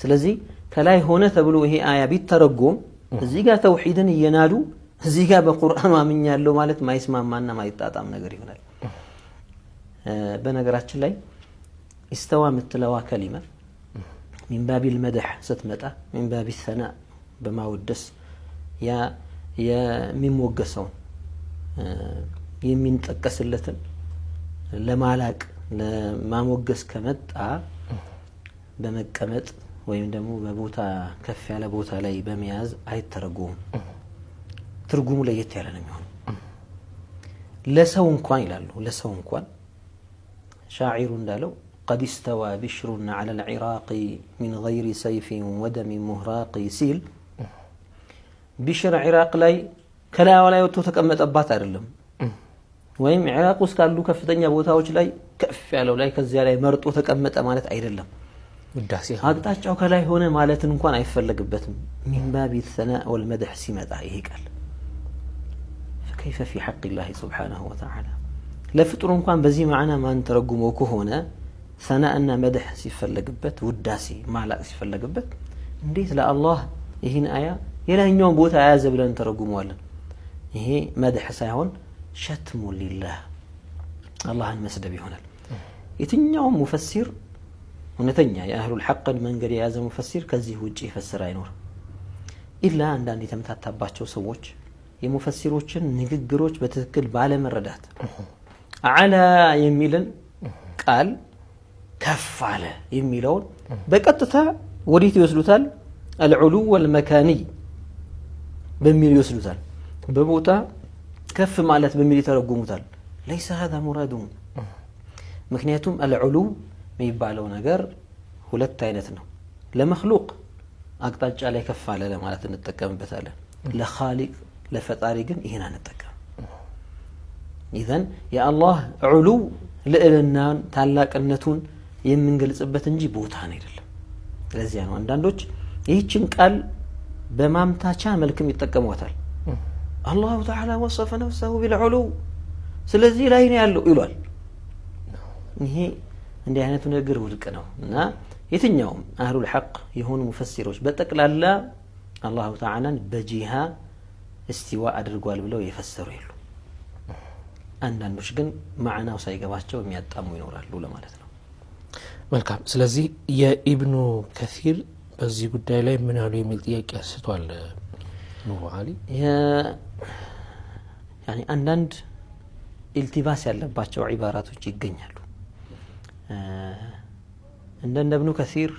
ስለዚህ ከላይ ሆነ ተብሎ ይሄ አያ ቢተረጎም እዚህ ጋር ተውሂድን እየናዱ እዚህ ጋር በቁርአን ማምኛለሁ ማለት ማይስማማና ማይጣጣም ነገር ይሆናል። በነገራችን ላይ استوى ምትለዋ ከሊማ من باب المدح ስትመጣ من باب الثناء በማወደስ ያ የሚሞገሰው የሚንጠቀስለትን ለማላቅ ለማሞገስ ከመጣ በመቀመጥ ወይም ደግሞ በቦታ ከፍ ያለ ቦታ ላይ በመያዝ አይተረጎም። ትርጉሙ ለየት ያለ ነው የሚሆነው። ለሰው እንኳን ይላሉ ለሰው እንኳን ሻዒሩ እንዳለው قد استوى بشر على العراق من غير سيف ودم مهراق ሲል ቢሽር ኢራቅ ላይ ከላዩ ላይ ወጥቶ ተቀመጠባት አይደለም ወይም ኢራቅ ውስጥ ካሉ ከፍተኛ ቦታዎች ላይ ከፍ ያለው ላይ ከዚያ ላይ መርጦ ተቀመጠ ማለት አይደለም። ውዳሴ አቅጣጫው ከላይ ሆነ ማለት እንኳን አይፈለግበትም። من باب الثناء والمدح ሲመጣ ይሄ ቃል فكيف في حق الله سبحانه وتعالى ለፍጡር እንኳን በዚህ ማዕና ማን ተረጉመው ከሆነ ثناءና መድህ ሲፈለግበት ውዳሴ ማላቅ ሲፈለግበት እንዴት ለአላህ ይህን አያ የላኛውን ቦታ ያዘ ብለን ተረጉመዋለን? ይሄ መድህ ሳይሆን ሸትሙ ሊላህ አላህን መስደብ ይሆናል። የትኛውም ሙፈሲር እውነተኛ የአህሉል ሐቅን መንገድ የያዘ ሙፈሲር ከዚህ ውጪ ይፈስር አይኖርም። ኢላ አንዳንድ የተመታታባቸው ሰዎች የሙፈሲሮችን ንግግሮች በትክክል ባለመረዳት አላ የሚልን ቃል ከፍ አለ የሚለውን በቀጥታ ወዴት ይወስዱታል? አልዑሉ ወልመካኒ በሚል ይወስዱታል። በቦታ ከፍ ማለት በሚል ይተረጉሙታል። ليس هذا مرادهم ምክንያቱም አልዑሉ የሚባለው ነገር ሁለት አይነት ነው። ለመخلوق አቅጣጫ ላይ ከፍ አለ ለማለት እንጠቀምበታለን። ለኻሊቅ ለፈጣሪ ግን ይሄን አንጠቀም። ኢዘን የአላህ ዑሉ ልዕልናን ታላቅነቱን የምንገልጽበት እንጂ ቦታን አይደለም። ስለዚህ ነው አንዳንዶች ይህችን ቃል በማምታቻ መልክም ይጠቀሟታል። አላሁ ተዓላ ወሰፈ ነፍሰሁ ቢልዑሉ ስለዚህ ላይ ነው ያለው ይሏል። ይሄ እንዲህ አይነቱ ነገር ውድቅ ነው እና የትኛውም አህሉል ሐቅ የሆኑ ሙፈሲሮች በጠቅላላ አላሁ ተዓላን በጂሃ እስቲዋ አድርጓል ብለው የፈሰሩ የሉ። አንዳንዶች ግን ማዕናው ሳይገባቸው የሚያጣሙ ይኖራሉ ለማለት ነው። መልካም። ስለዚህ የኢብኑ ከሲር በዚህ ጉዳይ ላይ ምን ያህል የሚል ጥያቄ አንስቷል ኑሩ አሊ? ያኒ አንዳንድ ኢልቲባስ ያለባቸው ዒባራቶች ይገኛሉ። እንደ ኢብኑ ከሲር